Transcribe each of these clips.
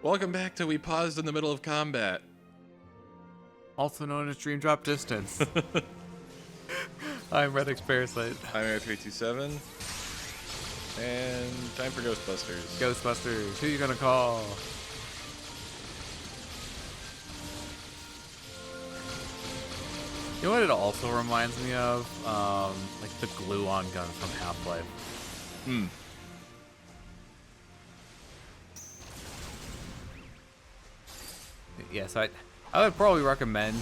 Welcome back to We Paused in the Middle of Combat. Also known as Dream Drop Distance. I'm Redix Parasite. I'm Air327. And time for Ghostbusters. Ghostbusters, who you gonna call? You know what it also reminds me of? Like the glue-on gun from Half-Life. Yes, I would probably recommend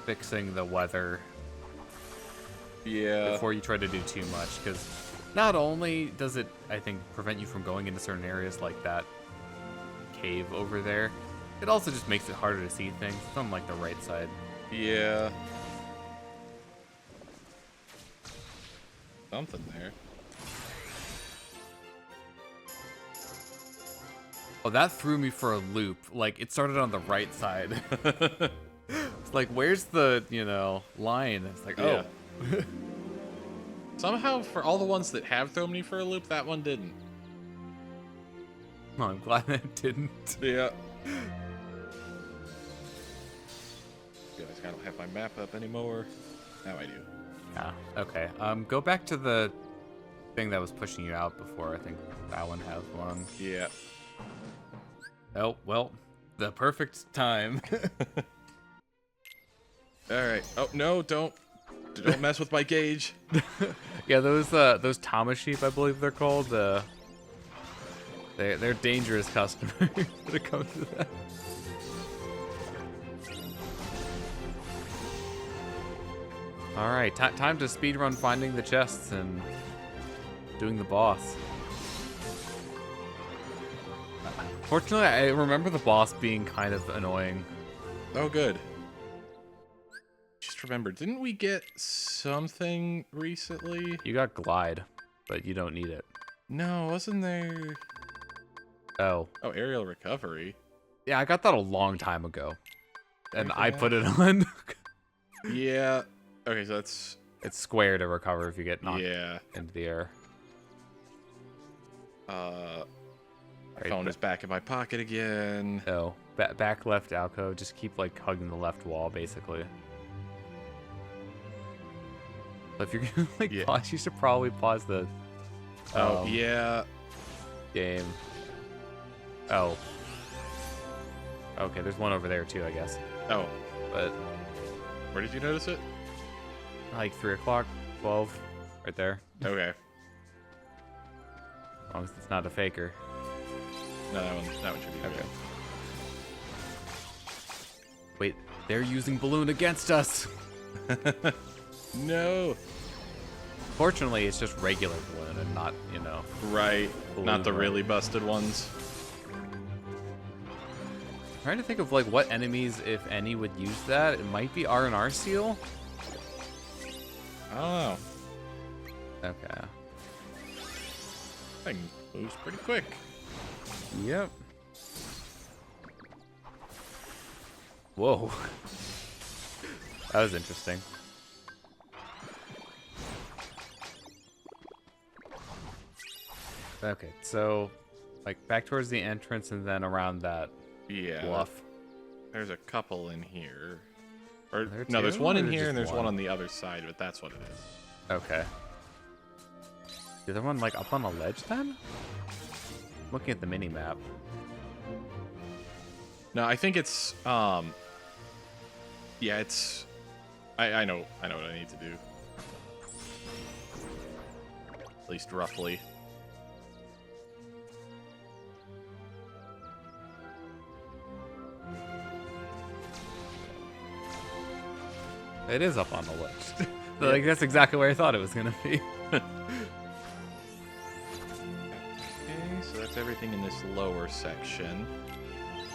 fixing the weather before you try to do too much, because not only does it, I think, prevent you from going into certain areas like that cave over there, it also just makes it harder to see things. It's on like the right side. Yeah. Something there. Oh, that threw me for a loop. Like, it started on the right side. It's like, where's the, line? It's like, Yeah. oh. Somehow, for all the ones that have thrown me for a loop, that one didn't. Oh, I'm glad it didn't. Yeah. Realize I don't have my map up anymore. Now I do. Yeah, okay. Go back to the thing that was pushing you out before. I think that one has one. Yeah. Oh, well, the perfect time. Alright. Oh, no, don't mess with my gauge. Yeah, those Thomas sheep, I believe they're called. They're dangerous customers when it comes to that. All right, time to speedrun finding the chests and doing the boss. Fortunately, I remember the boss being kind of annoying. Oh, good. Just remember, didn't we get something recently? You got glide, but you don't need it. No, wasn't there... Oh. Oh, aerial recovery. Yeah, I got that a long time ago. And Anything I put it on. Yeah. Okay, so that's... It's square to recover if you get knocked Yeah. into the air. My phone is back in my pocket again. Oh, back left alcove. Just keep like hugging the left wall, basically. But if you're gonna like pause, you should probably pause the. Oh yeah. Game. Oh. Okay, there's one over there too, I guess. Oh. But. Where did you notice it? Like 3 o'clock, 12, right there. Okay. As long as it's not a faker. No, that one should be okay. Wait, they're using balloon against us. No. Fortunately, it's just regular balloon and not, Right. Not the really busted ones. I'm trying to think of like what enemies, if any, would use that. It might be R&R seal. I don't know. Okay. Thing moves pretty quick. Yep. Whoa. That was interesting. Okay, so like back towards the entrance and then around that bluff. There's a couple in here. Or There no, there's two, one or in here just and there's one? one on the other side, but that's what it is. Okay. The other one like up on a ledge then? Looking at the mini map. No, I think it's yeah, it's I know what I need to do. At least roughly. It is up on the ledge. Like that's exactly where I thought it was gonna be. Okay, so that's everything in this lower section.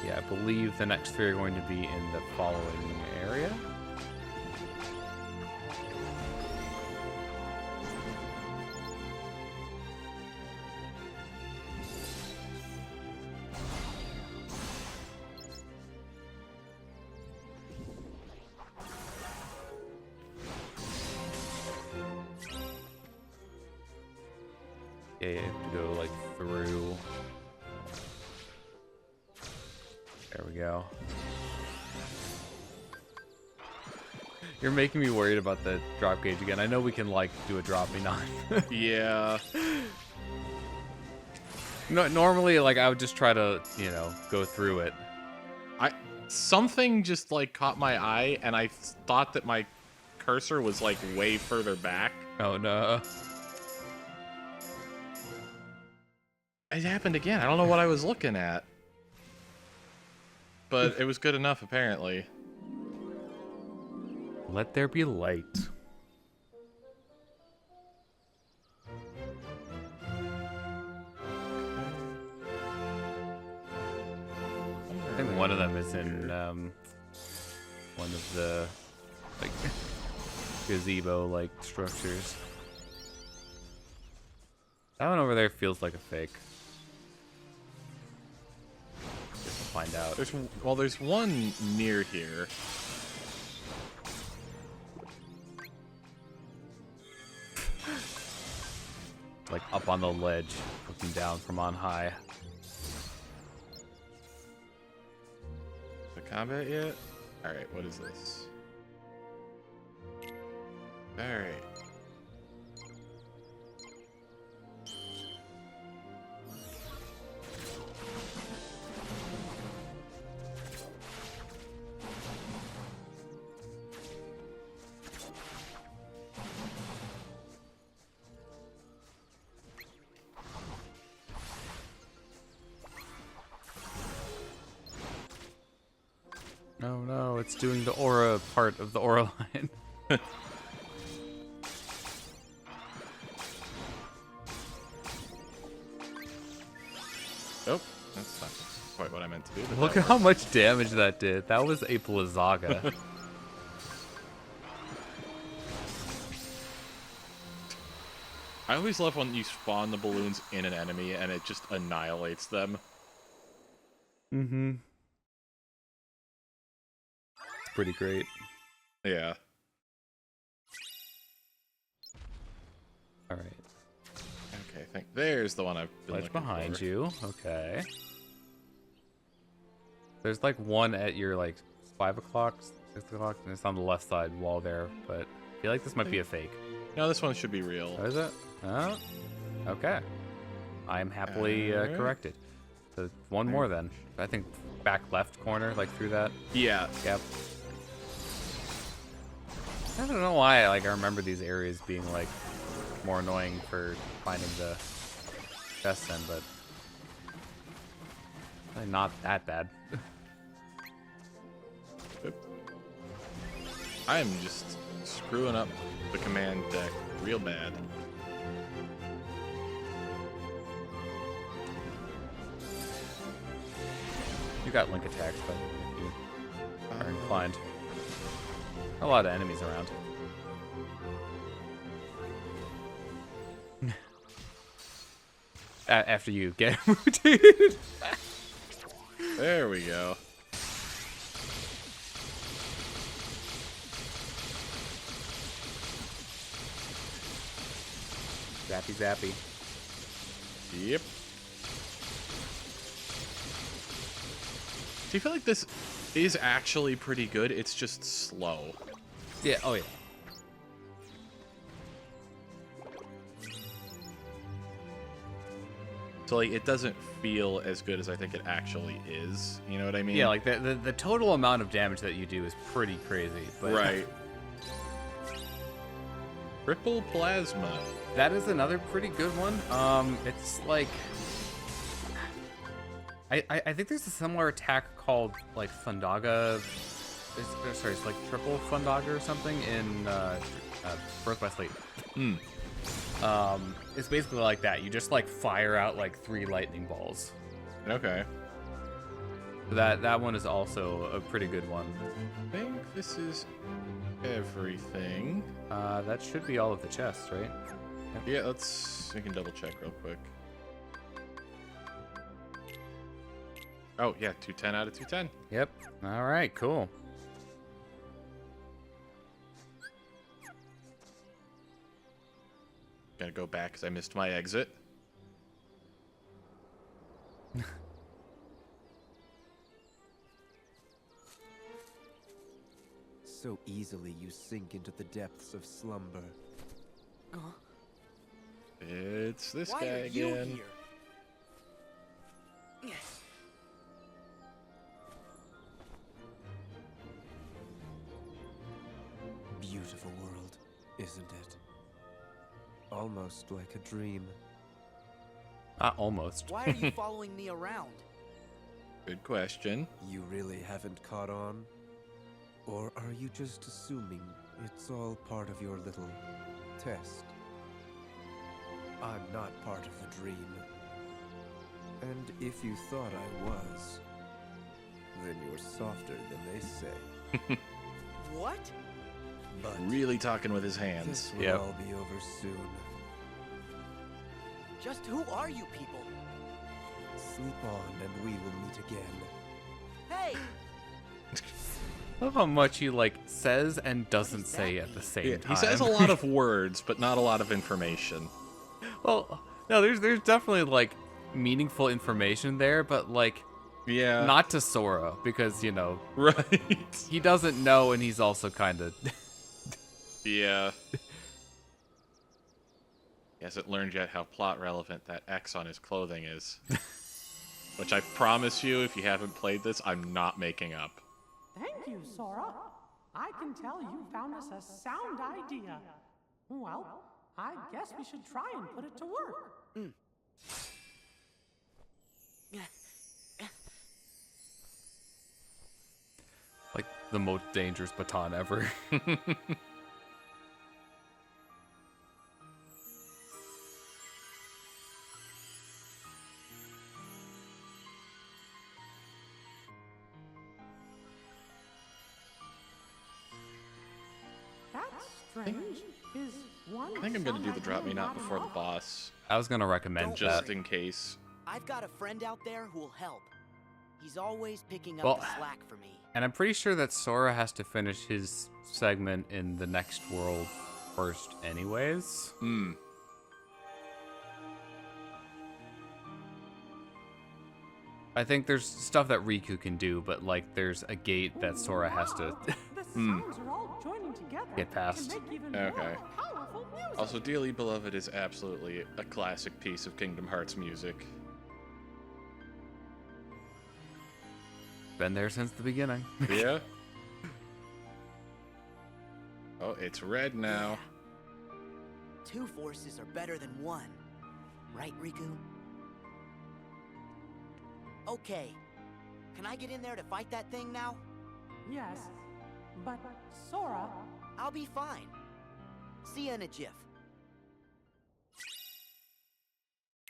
Yeah, I believe the next three are going to be in the following area. Yeah, you have to go like through. There we go. You're making me worried about the drop gauge again. I know we can like do a drop me not. Yeah. No, normally like I would just try to, you know, go through it. Something just like caught my eye, and I thought that my cursor was like way further back. Oh no. It happened again. I don't know what I was looking at. But it was good enough, apparently. Let there be light. I think one of them is in one of the like gazebo like structures. That one over there feels like a fake. Just to find out. There's one near here. Like up on the ledge, looking down from on high. The combat yet? Alright, what is this? Alright. No, no, it's doing the aura part of the aura line. Nope, that's not quite what I meant to do. But Look at how much damage that did. That was a Blizzaga. I always love when you spawn the balloons in an enemy and it just annihilates them. Mm-hmm. It's pretty great. Yeah. All right. Okay, I think there's the one I've been Ledge looking behind for. you. Okay. There's like one at your like 5 o'clock, 6 o'clock, and it's on the left side wall there, but I feel like this might be a fake. No, this one should be real. Oh, is it? Oh, okay. I'm happily corrected. So one more then. I think back left corner, like through that. Yeah. Yep. I don't know why like I remember these areas being like more annoying for finding the chests in, but really not that bad. I am just screwing up the command deck real bad. You got link attacks, but if you are inclined. A lot of enemies around. After you get rotated. There we go. Zappy zappy. Yep. Do you feel like this is actually pretty good? It's just slow. Yeah, oh yeah. So like it doesn't feel as good as I think it actually is. You know what I mean? Yeah, like the total amount of damage that you do is pretty crazy. But right. Triple plasma. That is another pretty good one. It's like I think there's a similar attack called like Fundaga. Sorry, it's like triple Fundaga or something in Birth by Sleep. Hmm. It's basically like that. You just like fire out like 3 lightning balls. Okay. That one is also a pretty good one. I think this is everything. That should be all of the chests, right? Yeah, we can double check real quick. Oh, yeah, 210 out of 210. Yep. All right, cool. Gotta go back because I missed my exit. So easily you sink into the depths of slumber. It's this Why guy are you again. here? Beautiful world, isn't it? Almost like a dream. Almost. Why are you following me around? Good question. You really haven't caught on? Or are you just assuming it's all part of your little test? I'm not part of the dream. And if you thought I was, then you're softer than they say. What? But Really talking with his hands. this will Yep. all be over soon. Just who are you people? Sleep on and we will meet again. Hey! I love how much he like says and doesn't does say that at the mean? same Yeah, time. he says a lot of words, but not a lot of information. Well, no, there's definitely like meaningful information there, but like Yeah. not to Sora because right. he doesn't know, and he's also kind of Yeah. He hasn't learned yet how plot relevant that X on his clothing is. Which I promise you, if you haven't played this, I'm not making up. Thank you, Sora. I can tell you found us a sound idea. Well, I guess we should try and put it to work. like the most dangerous baton ever. That's strange. Is one I think I'm gonna sound do the drop me idea not before the enough? boss, I was gonna recommend Don't just that. in case. I've got a friend out there who'll help. He's always picking up Well, the slack for me. And I'm pretty sure that Sora has to finish his segment in the next world first, anyways. Hmm. I think there's stuff that Riku can do, but like there's a gate that Sora has to. Wow, the sounds are all joining together Get past. to make even Okay. more powerful music. Also, Dearly Beloved is absolutely a classic piece of Kingdom Hearts music. Been there since the beginning. Yeah? Oh, it's red now. Two forces are better than one. Right, Riku? Okay. Can I get in there to fight that thing now? Yes, but Sora, I'll be fine. See ya in a jiff.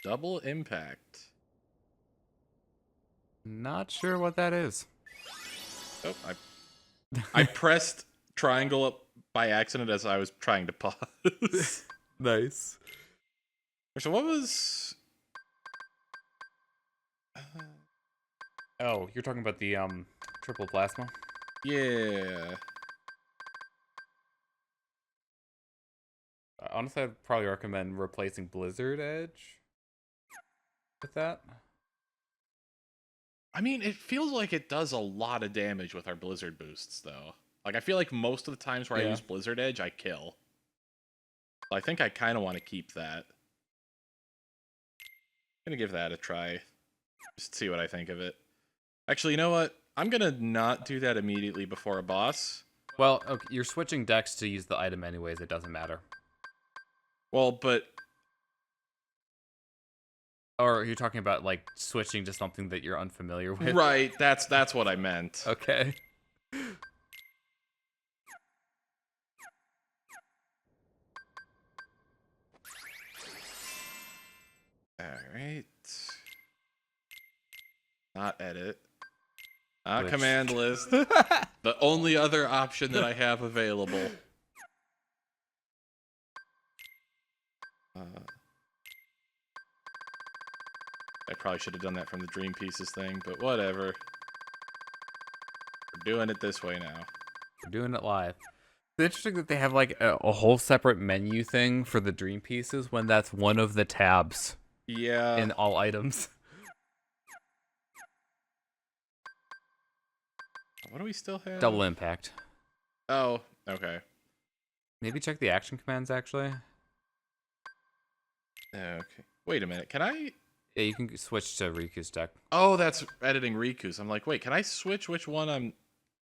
Double impact. Not sure what that is. Oh, I pressed triangle up by accident as I was trying to pause. Nice. So what was... Oh, you're talking about the triple plasma? Yeah. Honestly, I'd probably recommend replacing Blizzard Edge with that. I mean, it feels like it does a lot of damage with our Blizzard boosts, though. Like, I feel like most of the times where I Yeah. use Blizzard Edge, I kill. So I think I kind of want to keep that. Gonna give that a try. Just see what I think of it. Actually, you know what? I'm gonna not do that immediately before a boss. Well, okay, you're switching decks to use the item anyways. It doesn't matter. Well, but Or you're talking about like switching to something that you're unfamiliar with. right, that's what I meant. Okay. Alright. Not edit. Not Which- command list. The only other option that I have available. I probably should have done that from the Dream Pieces thing, but whatever. We're doing it this way now. We're doing it live. It's interesting that they have like a whole separate menu thing for the dream pieces when that's one of the tabs Yeah. in all items. What do we still have? Double impact. Oh, okay. Maybe check the action commands, actually. Okay. Wait a minute. Can I? Yeah, you can switch to Riku's deck. Oh, that's editing Riku's. I'm like, wait, can I switch which one I'm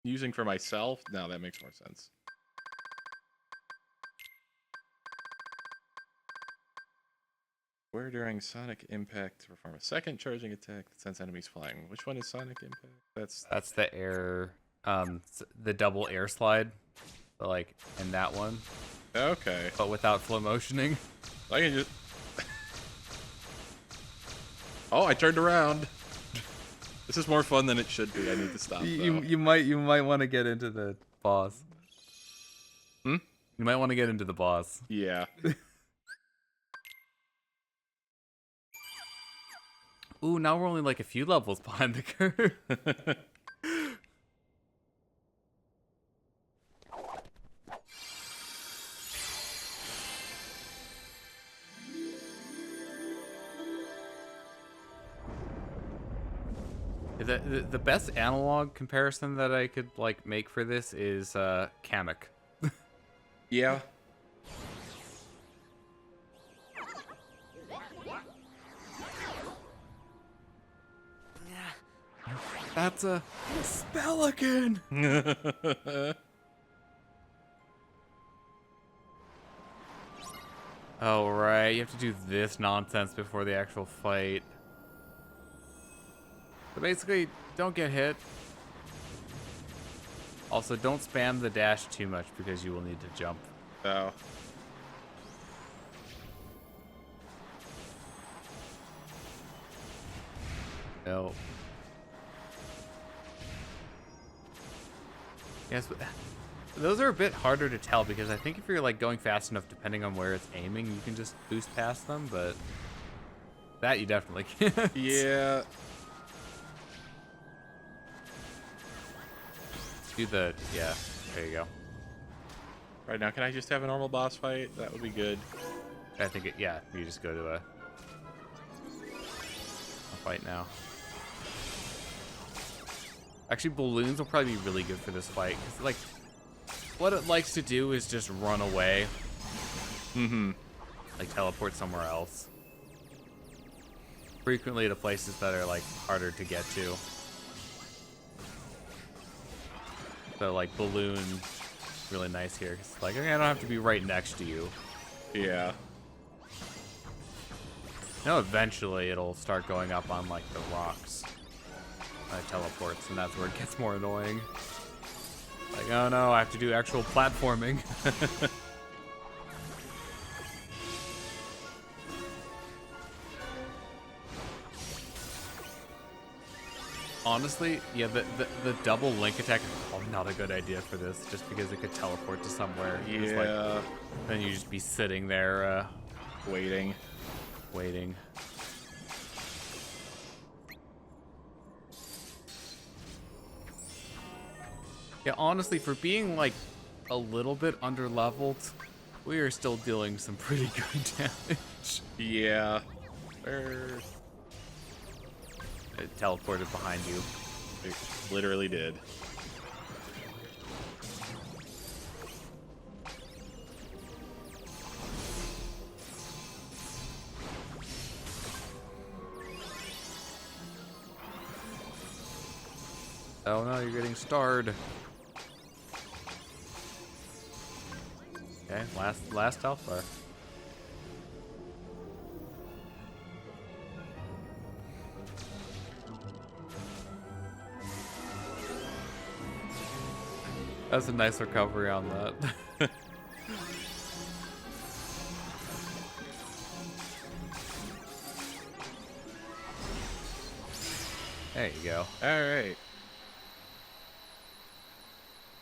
using for myself? No, that makes more sense. Where during Sonic Impact to perform a second charging attack that sends enemies flying. Which one is Sonic Impact? That's the air, the double air slide, but like in that one, Okay. but without flow motioning. I can just. Oh, I turned around. This is more fun than it should be. I need to stop. You might want to get into the boss. Hmm? You might want to get into the boss. Yeah. Ooh, now we're only like a few levels behind the curve. The best analog comparison that I could like make for this is Kamek. Yeah. That's a Spellican. Oh right, you have to do this nonsense before the actual fight. So basically, don't get hit. Also, don't spam the dash too much because you will need to jump. Oh. No. Yes, but those are a bit harder to tell because I think if you're like going fast enough, depending on where it's aiming, you can just boost past them. But that you definitely can't. Yeah. Do the yeah. There you go. Right now, can I just have a normal boss fight? That would be good. I think it. Yeah, you just go to a fight now. Actually, balloons will probably be really good for this fight because like what it likes to do is just run away. Mm-hmm. Like teleport somewhere else. Frequently to places that are like harder to get to. So like balloon, really nice here. It's like, okay, I don't have to be right next to you. Yeah. No, eventually it'll start going up on like the rocks. It teleports, and that's where it gets more annoying. Like, oh no, I have to do actual platforming. Honestly, yeah, the double link attack is probably not a good idea for this, just because it could teleport to somewhere. It's like, Yeah. then you just be sitting there, Waiting. waiting. Yeah, honestly, for being like a little bit under leveled, we are still dealing some pretty good damage. Yeah. It teleported behind you. It literally did. Oh no, you're getting starred. Okay, last health bar. That's a nice recovery on that. There you go. All right.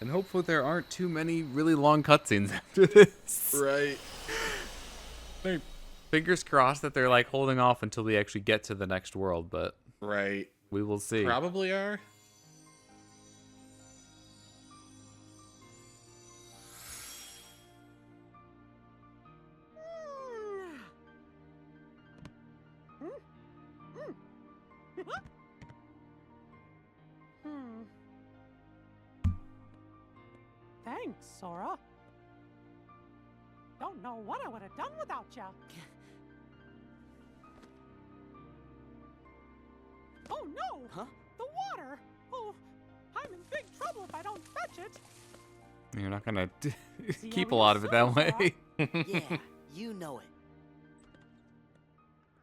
And hopefully there aren't too many really long cutscenes after this. Right. Fingers crossed that they're like holding off until we actually get to the next world, but Right. we will see. Probably are. Thanks, Sora. Don't know what I would have done without ya. Oh no! Huh? The water! Oh, I'm in big trouble if I don't fetch it. You're not gonna See keep how a we lot of it that Sora? way. Yeah, you know it.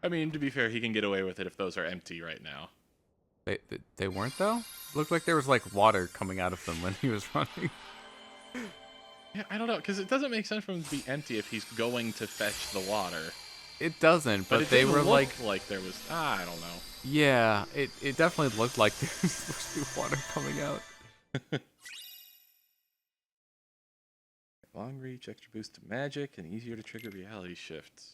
I mean, to be fair, he can get away with it if those are empty right now. They weren't though. Looked like there was like water coming out of them when he was running. Yeah, I don't know, because it doesn't make sense for him to be empty if he's going to fetch the water. It doesn't, but it they didn't were look like, there was. I don't know. yeah, it definitely looked like there was supposed to be water coming out. Long reach, extra boost to magic, and easier to trigger reality shifts.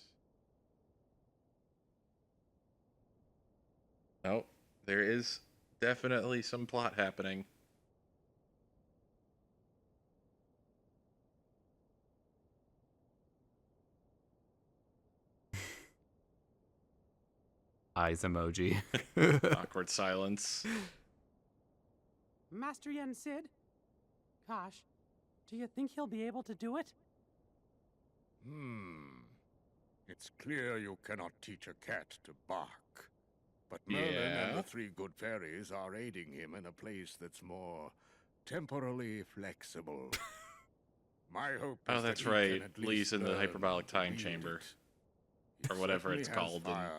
No, there is definitely some plot happening. Eyes emoji. Awkward silence. Master Yen Sid? Gosh, do you think he'll be able to do it? It's clear you cannot teach a cat to bark. But Merlin Yeah. and the three good fairies are aiding him in a place that's more temporally flexible. My hope Oh, is that that's he can right. at least Lee's in the learn hyperbolic to time wield chamber. it. Or It whatever it's certainly has called in fire,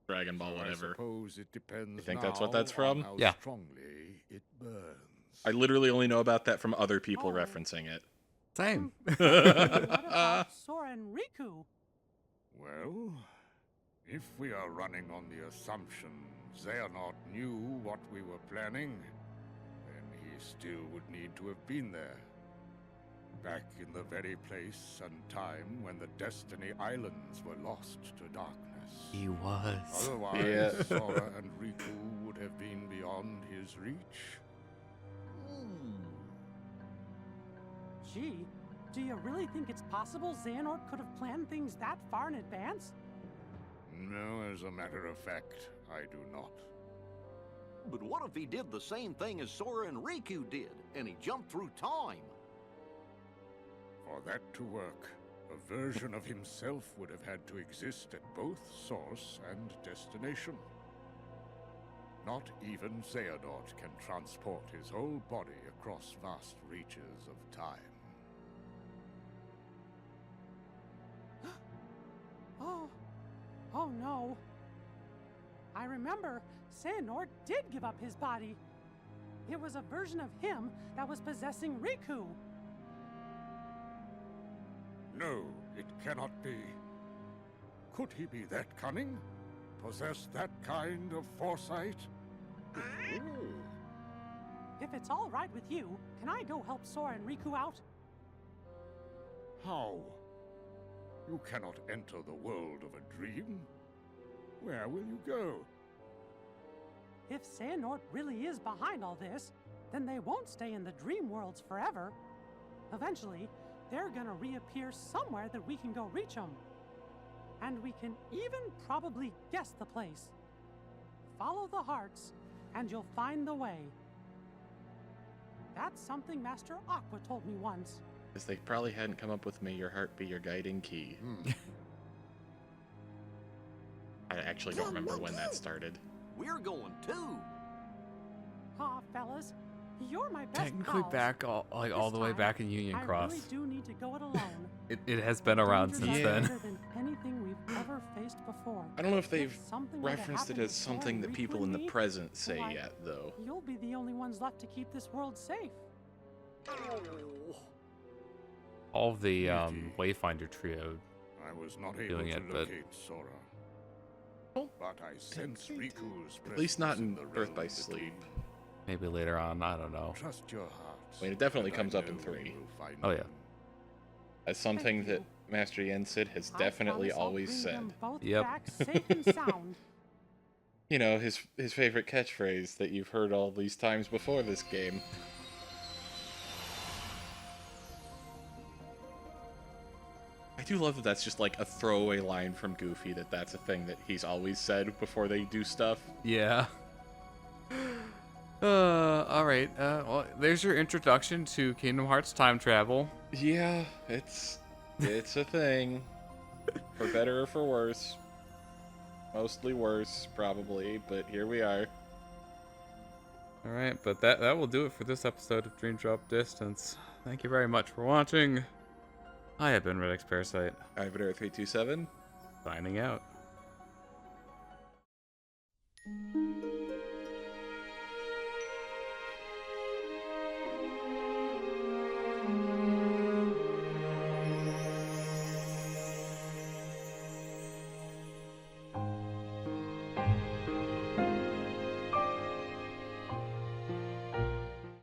Dragon Ball, so I whatever. suppose it depends You think that's what now that's on from? how Yeah. strongly it burns. I literally only know about that from other people Oh. referencing it. Same. What about Sora and Riku? Well, if we are running on the assumption Xehanort knew what we were planning, then he still would need to have been there. Back in the very place and time when the Destiny Islands were lost to darkness. He was. Otherwise, Yeah. Sora and Riku would have been beyond his reach. Gee, do you really think it's possible Xehanort could have planned things that far in advance? No, as a matter of fact, I do not. But what if he did the same thing as Sora and Riku did, and he jumped through time? For that to work, a version of himself would have had to exist at both source and destination. Not even Xehanort can transport his whole body across vast reaches of time. Oh no. I remember Xehanort did give up his body. It was a version of him that was possessing Riku. No, it cannot be. Could he be that cunning? Possess that kind of foresight? If it's all right with you, can I go help Sora and Riku out? How? You cannot enter the world of a dream. Where will you go? If Xehanort really is behind all this, then they won't stay in the dream worlds forever. Eventually, they're gonna reappear somewhere that we can go reach them. And we can even probably guess the place. Follow the hearts, and you'll find the way. That's something Master Aqua told me once. Because they probably hadn't come up with May Your Heart Be Your Guiding Key. I actually don't remember when that started. We're going too. Aw, fellas, you're my best Technically pals. back all the way time, back in Union I Cross. really do need to go it alone. It has been around Dangers since are then. greater than anything we've ever faced before. I don't know if they've If something were to referenced it happen as to Sora something and that Riku people in and the me, present say why, yet, though. You'll be the only ones left to keep this world safe. All of the Beauty. Wayfinder trio. I was not able Doing to it, but- locate Sora. But I sense Riku's At least not presence in the Birth realm by of the Sleep. Maybe later on, I don't know. Trust your heart. I mean, it definitely and comes I up in know 3. you will find Oh, yeah. him. As something Thank that you. Master Yen Sid has I definitely promise I'll always bring said. them both Yep. back safe and sound. You know, his favorite catchphrase that you've heard all these times before this game. I do love that that's just like a throwaway line from Goofy, that's a thing that he's always said before they do stuff. Yeah. All right. Well, there's your introduction to Kingdom Hearts time travel. Yeah, it's a thing. For better or for worse. Mostly worse, probably, but here we are. All right, but that will do it for this episode of Dream Drop Distance. Thank you very much for watching. I have been Redx Parasite, I've been Earth 327. signing out.